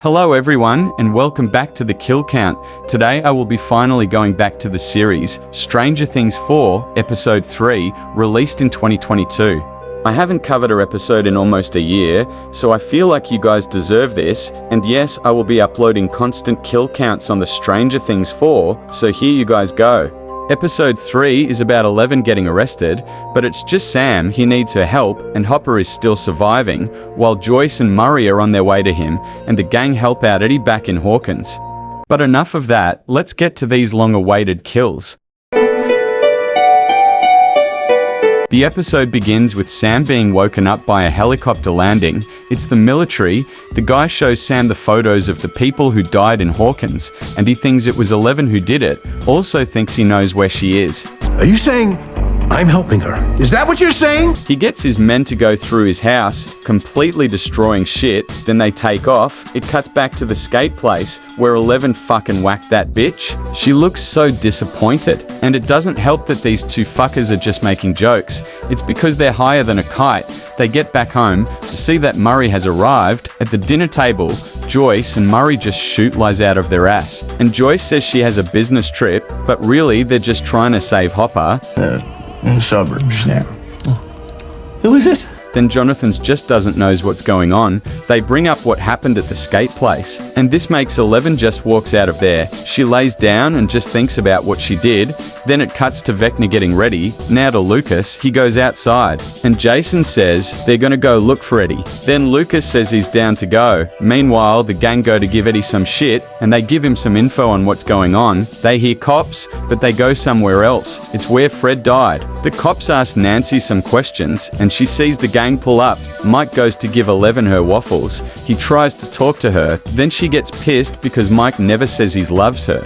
Hello everyone, and welcome back to the Kill Count. Today I will be finally going back to the series, Stranger Things 4, Episode 3, released in 2022. I haven't covered an episode in almost a year, so I feel like you guys deserve this, and yes, I will be uploading constant kill counts on the Stranger Things 4, so here you guys go. Episode 3 is about Eleven getting arrested, but it's just Sam, he needs her help, and Hopper is still surviving, while Joyce and Murray are on their way to him, and the gang help out Eddie back in Hawkins. But enough of that, let's get to these long-awaited kills. The episode begins with Sam being woken up by a helicopter landing. It's the military. The guy shows Sam the photos of the people who died in Hawkins, and he thinks it was Eleven who did it, also thinks he knows where she is. Are you saying I'm helping her? Is that what you're saying? He gets his men to go through his house, completely destroying shit, then they take off. It cuts back to the skate place, where Eleven fucking whacked that bitch. She looks so disappointed, and it doesn't help that these two fuckers are just making jokes. It's because they're higher than a kite. They get back home to see that Murray has arrived. At the dinner table, Joyce and Murray just shoot lies out of their ass. And Joyce says she has a business trip, but really they're just trying to save Hopper. In the suburbs, yeah. Who is this? Then Jonathan's just doesn't knows what's going on. They bring up what happened at the skate place, and this makes Eleven just walks out of there. She lays down and just thinks about what she did. Then it cuts to Vecna getting ready. Now to Lucas, he goes outside, and Jason says they're gonna go look for Eddie. Then Lucas says he's down to go. Meanwhile, the gang go to give Eddie some shit, and they give him some info on what's going on. They hear cops, but they go somewhere else. It's where Fred died. The cops ask Nancy some questions, and she sees the gang pull up. Mike goes to give Eleven her waffles. He tries to talk to her, then she gets pissed because Mike never says he loves her.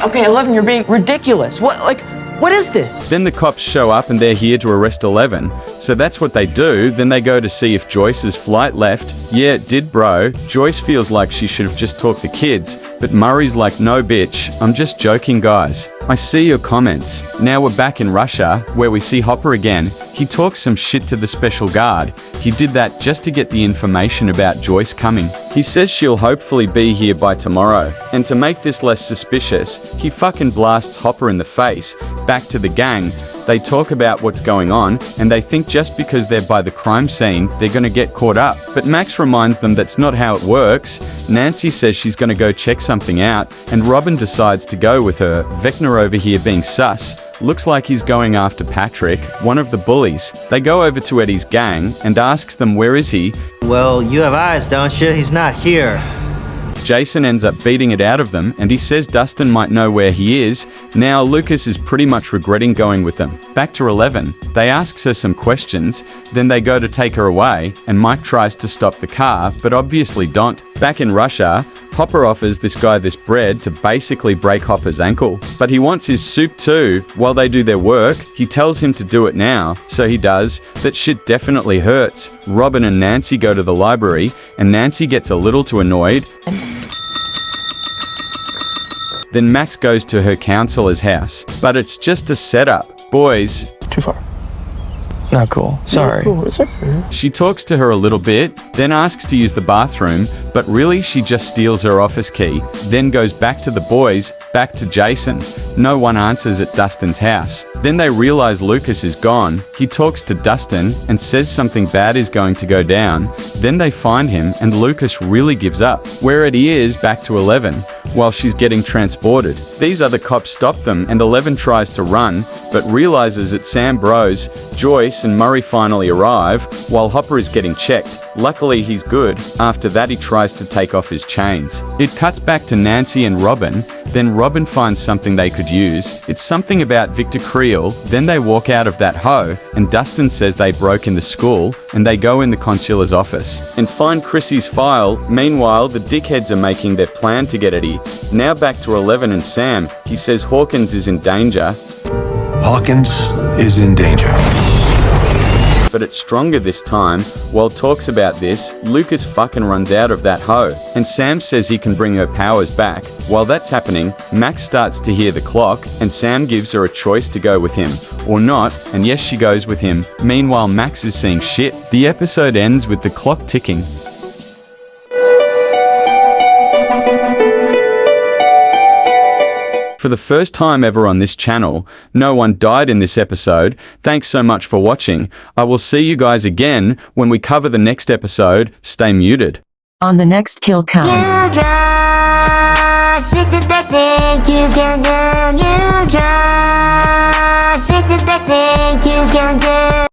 Okay, Eleven, you're being ridiculous. What is this? Then the cops show up and they're here to arrest Eleven. So that's what they do. Then they go to see if Joyce's flight left. Yeah, it did, bro. Joyce feels like she should have just talked the kids, but Murray's like, no bitch, I'm just joking, guys. I see your comments. Now we're back in Russia, where we see Hopper again. He talks some shit to the special guard. He did that just to get the information about Joyce coming. He says she'll hopefully be here by tomorrow. And to make this less suspicious, he fucking blasts Hopper in the face. Back to the gang. They talk about what's going on, and they think just because they're by the crime scene, they're gonna get caught up. But Max reminds them that's not how it works. Nancy says she's gonna go check something out, and Robin decides to go with her. Vecna over here being sus. Looks like he's going after Patrick, one of the bullies. They go over to Eddie's gang and asks them where is he. Well, you have eyes, don't you? He's not here. Jason ends up beating it out of them, and he says Dustin might know where he is. Now Lucas is pretty much regretting going with them. Back to Eleven. They ask her some questions, then they go to take her away, and Mike tries to stop the car, but obviously don't. Back in Russia, Hopper offers this guy this bread to basically break Hopper's ankle, but he wants his soup too. While they do their work, he tells him to do it now, so he does. That shit definitely hurts. Robin and Nancy go to the library, and Nancy gets a little too annoyed. Then Max goes to her counselor's house, but it's just a setup. Boys. Too far. Not cool. Sorry. Cool. It's okay. She talks to her a little bit, then asks to use the bathroom, but really she just steals her office key, then goes back to the boys, back to Jason. No one answers at Dustin's house. Then they realize Lucas is gone. He talks to Dustin and says something bad is going to go down. Then they find him and Lucas really gives up. Where Eddie is, back to Eleven, while she's getting transported. These other cops stop them and Eleven tries to run, but realizes it's Sam Bros. Joyce and Murray finally arrive, while Hopper is getting checked. Luckily he's good. After that he tries to take off his chains. It cuts back to Nancy and Robin. Then Robin finds something they could use. It's something about Victor Creel. Then they walk out of that hoe, and Dustin says they broke in the school, and they go in the consular's office and find Chrissy's file. Meanwhile, the dickheads are making their plan to get Eddie. Now back to Eleven and Sam. He says Hawkins is in danger. Hawkins is in danger. but it's stronger this time. While talks about this, Lucas fucking runs out of that hoe, and Sam says he can bring her powers back. While that's happening, Max starts to hear the clock, and Sam gives her a choice to go with him or not, and yes, she goes with him. Meanwhile, Max is seeing shit. The episode ends with the clock ticking. For the first time ever on this channel, no one died in this episode. Thanks so much for watching. I will see you guys again when we cover the next episode. Stay muted. On the next kill count. You just did the best thing you can do. You just did the best thing you can do.